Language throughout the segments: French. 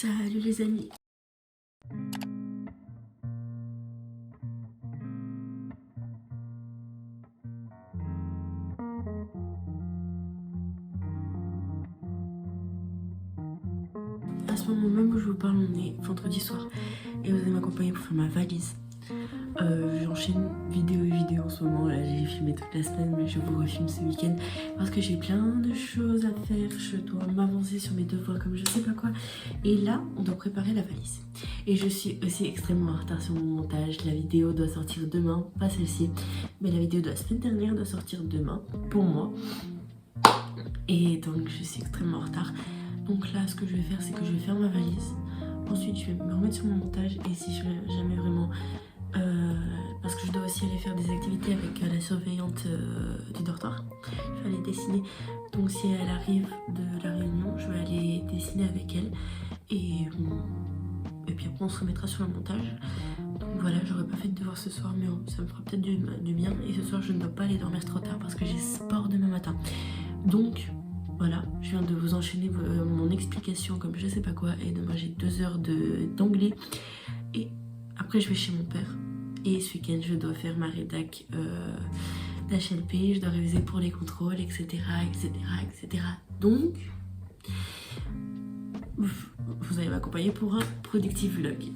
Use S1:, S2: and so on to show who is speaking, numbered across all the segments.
S1: Salut les amis. À ce moment même où je vous parle, on est vendredi soir et vous allez m'accompagner pour faire ma valise. J'enchaîne vidéo et vidéo en ce moment. Là, j'ai filmé toute la semaine, mais je vous refilme ce week-end parce que j'ai plein de choses à faire. Je dois m'avancer sur mes devoirs comme je sais pas quoi. Et là, on doit préparer la valise. Et je suis aussi extrêmement en retard sur mon montage. La vidéo doit sortir demain, pas celle-ci, mais la vidéo de la semaine dernière doit sortir demain pour moi. Et donc, je suis extrêmement en retard. Donc là, ce que je vais faire, c'est que je vais faire ma valise. Ensuite, je vais me remettre sur mon montage. Et si jamais vraiment... parce que je dois aussi aller faire des activités avec la surveillante du dortoir. Je vais aller dessiner. Donc si elle arrive de la réunion, je vais aller dessiner avec elle. Et puis après, on se remettra sur le montage. Donc voilà, j'aurais pas fait de devoir ce soir, mais ça me fera peut-être du bien. Et ce soir, je ne dois pas aller dormir trop tard parce que j'ai sport demain matin. Donc... voilà, je viens de vous enchaîner mon explication comme je sais pas quoi. Et demain j'ai 2 heures d'anglais. Et après je vais chez mon père. Et ce week-end je dois faire ma rédac d'HLP. Je dois réviser pour les contrôles, etc. etc. Donc, vous allez m'accompagner pour un productif vlog.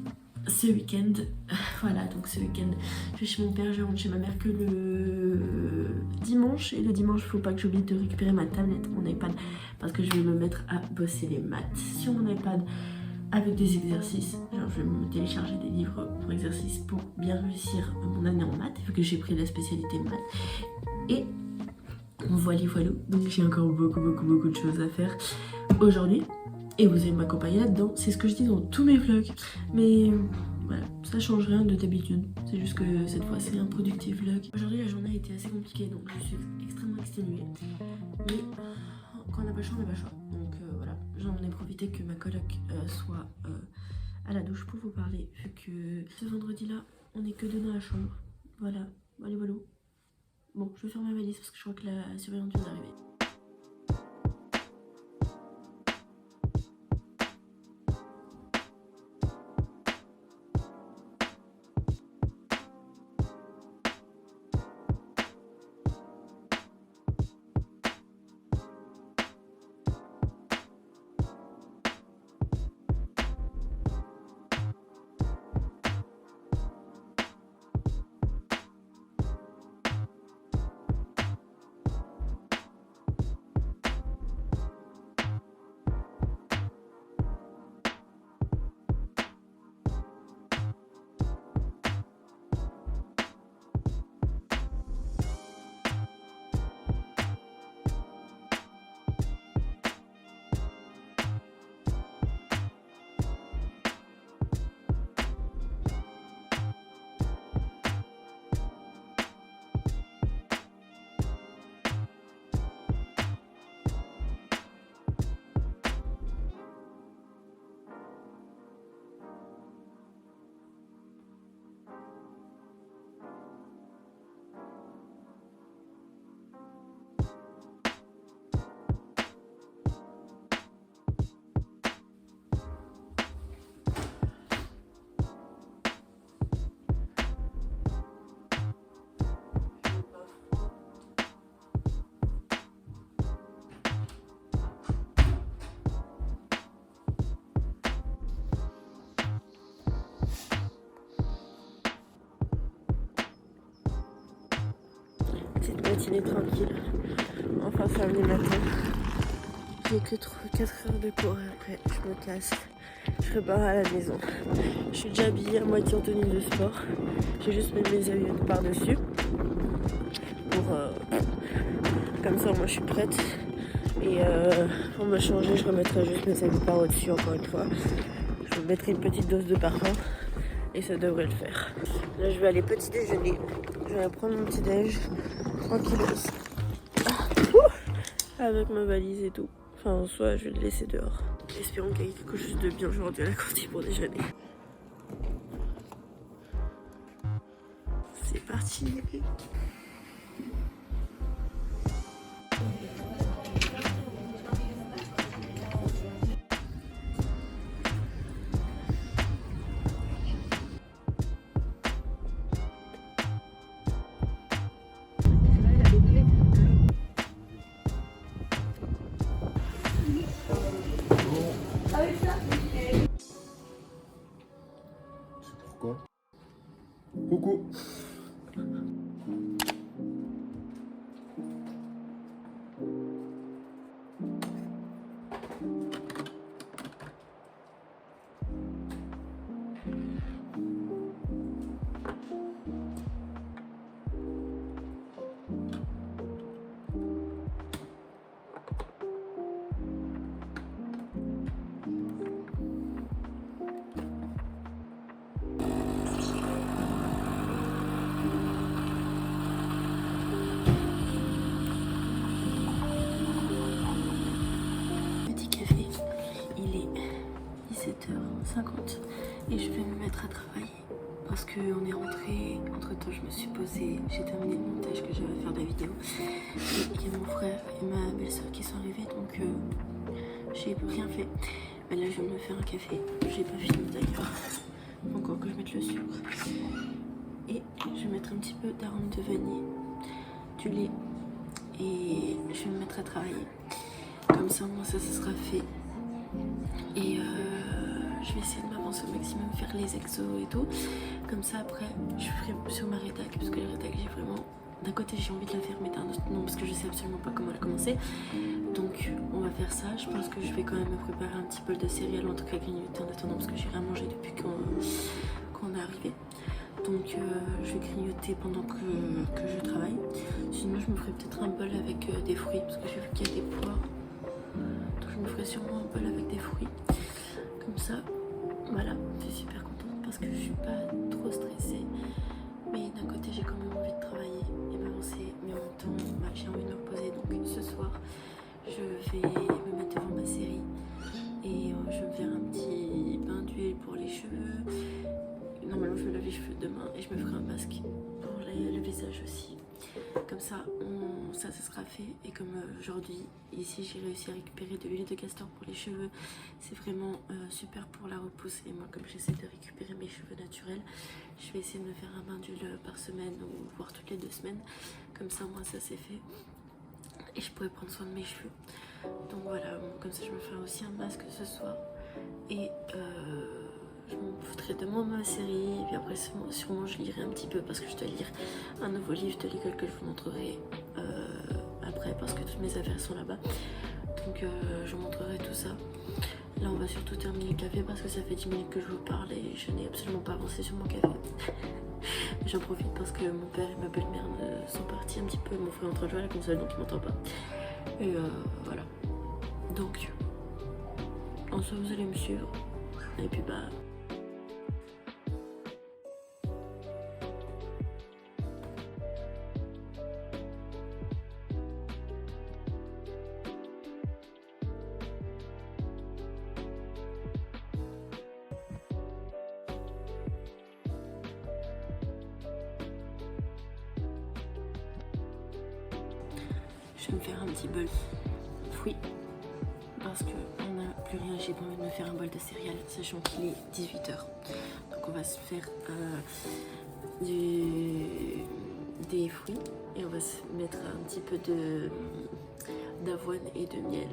S1: Ce week-end, voilà, donc ce week-end, je vais chez mon père, je rentre chez ma mère que le dimanche. Et le dimanche, faut pas que j'oublie de récupérer ma tablette, mon iPad, parce que je vais me mettre à bosser les maths sur mon iPad avec des exercices. Genre, je vais me télécharger des livres pour exercices pour bien réussir mon année en maths, vu que j'ai pris la spécialité maths. Et voilà. Donc j'ai encore beaucoup de choses à faire aujourd'hui. Et vous allez m'accompagner là-dedans, c'est ce que je dis dans tous mes vlogs. Mais voilà, ça change rien de d'habitude. C'est juste que cette fois c'est un productif vlog. Aujourd'hui la journée a été assez compliquée, donc je suis extrêmement exténuée. Mais quand on n'a pas le choix, on n'a pas le choix. Donc voilà, j'en ai profité que ma coloc soit à la douche pour vous parler. Vu que ce vendredi-là, on n'est que deux dans la chambre. Voilà. Bon, je vais faire ma valise parce que je crois que la surveillante vient d'arriver. Petite matinée tranquille, enfin samedi matin. J'ai que 4 heures de cours et après je me casse, je repars à la maison. Je suis déjà habillée à moitié en tenue de sport, j'ai juste mis mes œillettes par-dessus pour comme ça moi je suis prête. Et pour me changer je remettrai juste mes habits par au-dessus encore une fois. Je mettrai une petite dose de parfum et ça devrait le faire. Là je vais aller petit déjeuner, je vais prendre mon petit déj tranquille avec ma valise et tout. Enfin en soi je vais le laisser dehors. Espérons qu'il y ait quelque chose de bien aujourd'hui à la cantine pour déjeuner. C'est parti.
S2: C'est pourquoi? Coucou.
S1: Petit café, il est 17h50 et je vais me mettre à travailler parce qu'on est rentré. Entre temps, je me suis posée, j'ai terminé le montage que j'avais à faire de la vidéo. Et il y a mon frère et ma belle-soeur qui sont arrivés, donc j'ai rien fait. Mais là, je vais me faire un café. J'ai pas fini d'ailleurs. Faut encore que je mette le sucre. Et je vais mettre un petit peu d'arôme de vanille, du lait, et je vais me mettre à travailler. Comme ça, moi, ça sera fait. Et je vais essayer de m'avancer au maximum, faire les exos et tout. Comme ça, après, je ferai sur ma rédac, parce que la rédac, j'ai vraiment... D'un côté, j'ai envie de la faire, mais d'un autre, non, parce que je sais absolument pas comment elle a commencé. Donc, on va faire ça. Je pense que je vais quand même me préparer un petit bol de céréales, en tout cas grignoter en attendant, parce que j'ai rien mangé depuis qu'on est arrivé. Donc, je vais grignoter pendant que je travaille. Sinon, je me ferai peut-être un bol avec des fruits, parce que j'ai vu qu'il y a des poires. Donc, je me ferai sûrement un bol avec des fruits. Comme ça, voilà, je suis super contente parce que je suis pas trop stressée. Mais d'un côté, j'ai quand même envie de travailler et m'avancer. Mais en même temps, bah, j'ai envie de me reposer. Donc ce soir, je vais me mettre devant ma série et je vais me faire un petit bain d'huile pour les cheveux. Normalement, je me lave les cheveux demain et je me ferai un masque pour le visage aussi. Comme ça, ça sera fait. Et comme aujourd'hui, ici, j'ai réussi à récupérer de l'huile de castor pour les cheveux. C'est vraiment super pour la repousse. Et moi, comme j'essaie de récupérer mes cheveux naturels, je vais essayer de me faire un bain d'huile par semaine ou voire toutes les 2 semaines. Comme ça, moi, ça c'est fait. Et je pourrais prendre soin de mes cheveux. Donc voilà, comme ça, je me ferai aussi un masque ce soir. Et je m'en foutrai de moi ma série. Et puis après, sûrement, je lirai un petit peu parce que je dois lire un nouveau livre de l'école que je vous montrerai après parce que toutes mes affaires sont là-bas. Donc je vous montrerai tout ça. Là, on va surtout terminer le café parce que ça fait 10 minutes que je vous parle et je n'ai absolument pas avancé sur mon café. J'en profite parce que mon père et ma belle-mère sont partis un petit peu. Mon frère est en train de jouer à la console donc il m'entend pas. Et voilà. Donc, en soi, vous allez me suivre. Et puis bah... Je vais me faire un petit bol fruits parce qu'on n'a plus rien, j'ai pas envie de me faire un bol de céréales sachant qu'il est 18h. Donc on va se faire des fruits et on va se mettre un petit peu d'avoine et de miel.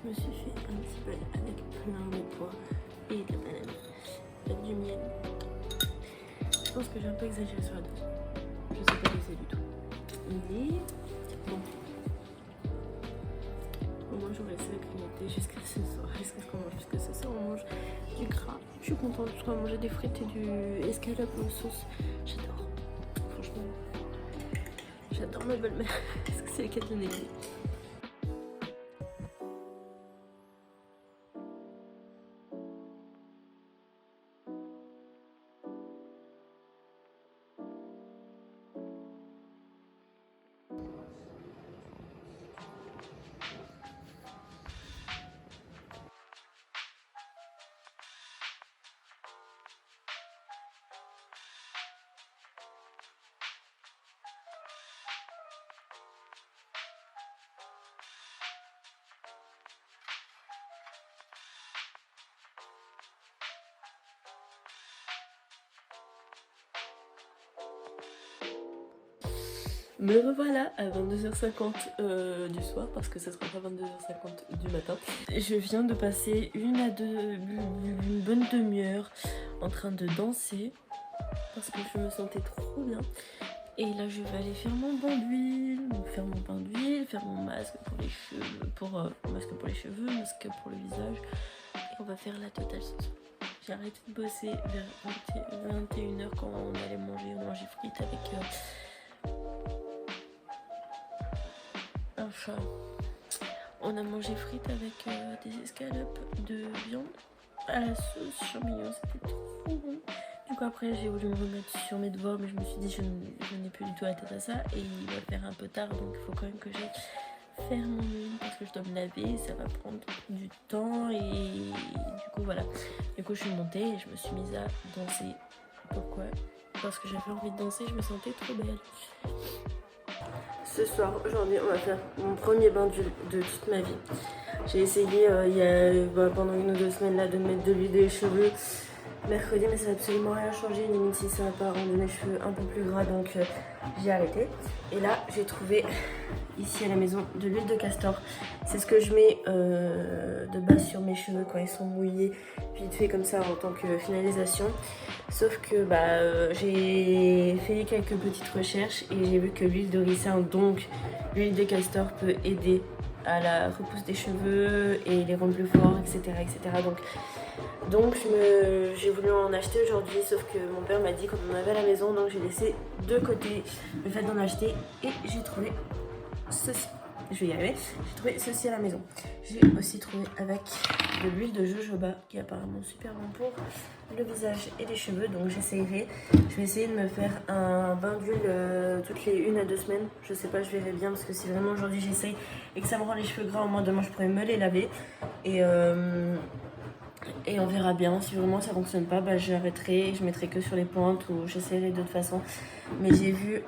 S1: Je me suis fait un petit bol avec plein de pois et de la banane, avec du miel. Je pense que j'ai un peu exagéré sur la dose. Je sais pas doser du tout. Mais bon. Au moins j'aurais essayé de grignoter jusqu'à ce soir. Jusqu'à ce qu'on mange. Jusqu'à ce soir on mange du gras. Je suis contente. Je dois manger des frites et du escalope aux sauce. J'adore. Franchement. J'adore ma belle-mère. Parce que c'est elle qui a donné l'idée. Me revoilà à 22h50 du soir parce que ça sera pas 22h50 du matin. Je viens de passer une bonne demi-heure en train de danser parce que je me sentais trop bien. Et là je vais aller faire mon bain d'huile, faire mon masque pour les cheveux, masque pour les cheveux, masque pour le visage. Et on va faire la totale ce soir. J'ai arrêté de bosser vers 21h quand on allait manger. On mangeait frites avec un chat. On a mangé frites avec des escalopes de viande à la sauce champignon. C'était trop bon. Du coup après j'ai voulu me remettre sur mes devoirs, mais je me suis dit je n'ai plus du tout la tête à ça et il va faire un peu tard, donc il faut quand même que j'aille faire mon huile parce que je dois me laver, ça va prendre du temps et du coup voilà. Du coup je suis montée et je me suis mise à danser. Pourquoi? Parce que j'avais envie de danser, je me sentais trop belle. Ce soir, aujourd'hui, on va faire mon premier bain d'huile de toute ma vie. J'ai essayé pendant 1 ou 2 semaines là, de mettre de l'huile dans les cheveux mercredi, mais ça n'a absolument rien changé, limite si ça n'a pas rendu mes cheveux un peu plus gras, donc j'ai arrêté. Et là, j'ai trouvé ici à la maison de l'huile de castor. C'est ce que je mets de base sur mes cheveux quand ils sont mouillés, vite fait comme ça en tant que finalisation. Sauf que j'ai fait quelques petites recherches et j'ai vu que l'huile de ricin, donc l'huile de castor, peut aider à la repousse des cheveux et les rendre plus forts, etc. etc. Donc j'ai voulu en acheter aujourd'hui, sauf que mon père m'a dit qu'on en avait à la maison, donc j'ai laissé de côté le fait d'en acheter et j'ai trouvé ceci. Je vais y arriver. J'ai trouvé ceci à la maison. J'ai aussi trouvé avec de l'huile de jojoba qui est apparemment super bon pour le visage et les cheveux, donc j'essayerai. Je vais essayer de me faire un bain d'huile toutes les 1 à 2 semaines. Je sais pas, je verrai bien parce que si vraiment aujourd'hui j'essaye et que ça me rend les cheveux gras, au moins demain je pourrais me les laver. Et on verra bien. Si vraiment ça fonctionne pas, j'arrêterai. Je mettrai que sur les pointes ou j'essaierai d'autres façons. Mais j'ai vu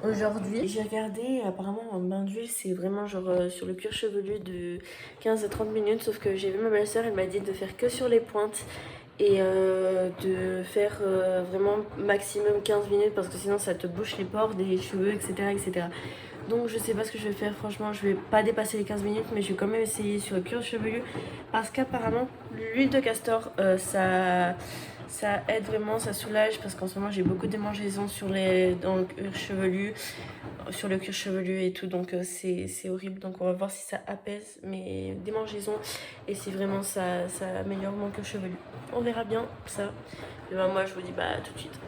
S1: aujourd'hui, j'ai regardé, apparemment un bain d'huile c'est vraiment genre sur le cuir chevelu de 15 à 30 minutes. Sauf que j'ai vu ma belle-sœur, elle m'a dit de faire que sur les pointes et de faire vraiment maximum 15 minutes parce que sinon ça te bouche les pores des cheveux, etc. etc. Donc je sais pas ce que je vais faire, franchement je vais pas dépasser les 15 minutes, mais je vais quand même essayer sur le cuir chevelu parce qu'apparemment l'huile de castor ça aide vraiment, ça soulage parce qu'en ce moment j'ai beaucoup de démangeaisons dans le cuir chevelu, sur le cuir chevelu et tout, donc c'est horrible. Donc on va voir si ça apaise mes démangeaisons et si vraiment ça améliore mon cuir chevelu. On verra bien ça. Et moi je vous dis tout de suite.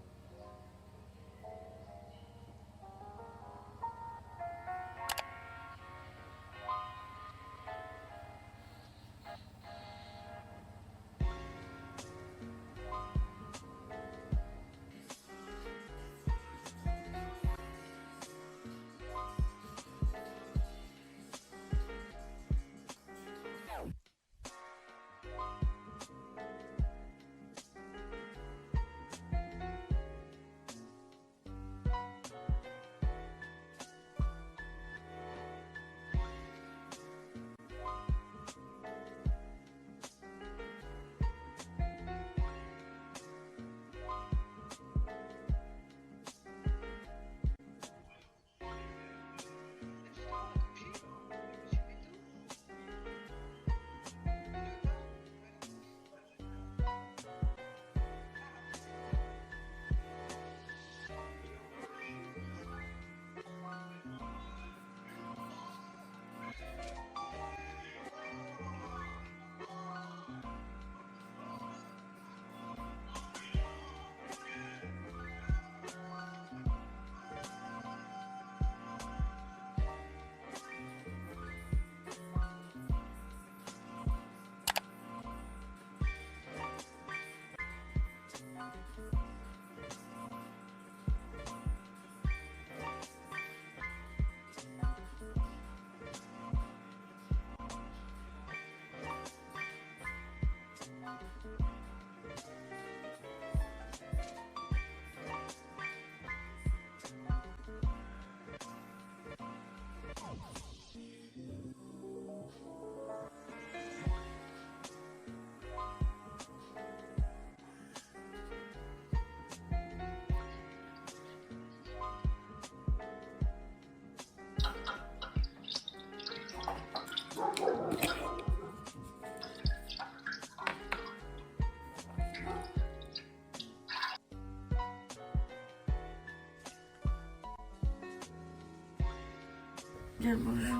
S1: Bien bonjour.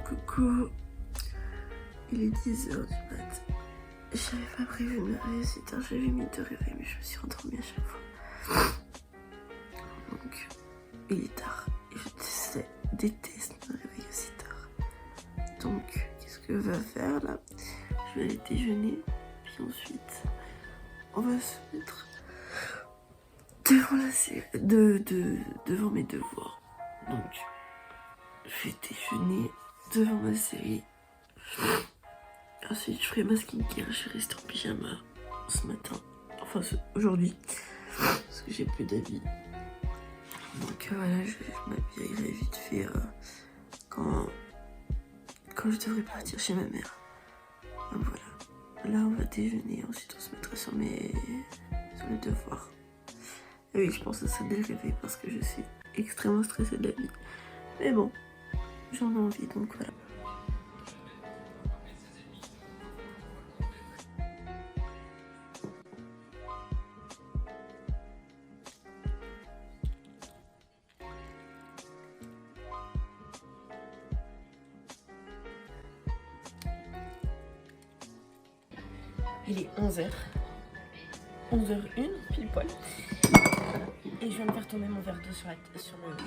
S1: Coucou. Il est 10h du mat. J'avais pas prévu de me réveiller si tard, j'avais mis de réveil mais je me suis endormie à chaque fois. Donc il est tard et je déteste me réveiller aussi tard. Donc qu'est-ce que je vais faire là? Je vais aller déjeuner, puis ensuite on va se mettre devant la série, devant mes devoirs. Donc je vais déjeuner devant ma série. Ensuite je ferai ma skincare. Je vais rester en pyjama ce matin, enfin aujourd'hui, parce que j'ai plus d'habits. Donc voilà, je m'habillerai vite fait quand je devrais partir chez ma mère. Donc voilà, là on va déjeuner, ensuite on se mettra sur les devoirs. Et oui, je pense à ça dès le réveil parce que je suis extrêmement stressée de la vie. Mais bon, j'en ai envie, donc voilà. Il est 11h. 11h01, pile poil. Et je viens de faire tomber mon verre d'eau sur le...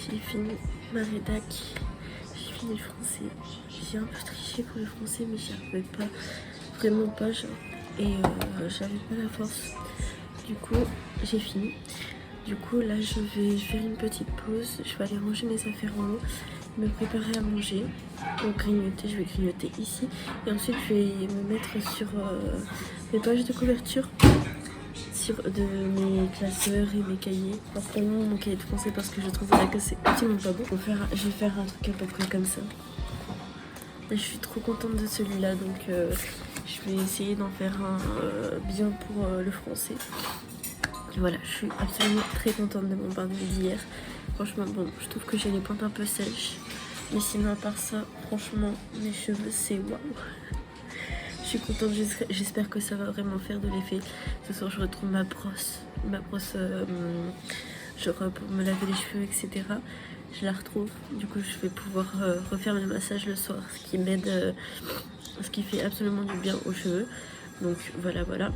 S1: J'ai fini ma rédac, j'ai fini le français. J'ai un peu triché pour le français mais j'y arrivais pas, vraiment pas genre. Et j'avais pas la force. Du coup j'ai fini. Du coup là je vais faire une petite pause. Je vais aller ranger mes affaires en haut, me préparer à manger. Donc grignoter, je vais grignoter ici. Et ensuite je vais me mettre sur mes pages de couverture de mes classeurs et mes cahiers. Enfin, pour mon cahier de français parce que je trouve que c'est absolument pas beau. Je vais faire un truc à peu près comme ça. Et je suis trop contente de celui-là, donc je vais essayer d'en faire un bien pour le français. Et voilà, je suis absolument très contente de mon bain d'hier. Franchement, bon, je trouve que j'ai les pointes un peu sèches. Mais sinon, à part ça, franchement, mes cheveux, c'est waouh. Je suis contente, j'espère que ça va vraiment faire de l'effet. Ce soir, je retrouve ma brosse genre pour me laver les cheveux, etc. Je la retrouve. Du coup, je vais pouvoir refaire le massage le soir, ce qui m'aide, ce qui fait absolument du bien aux cheveux. Donc voilà.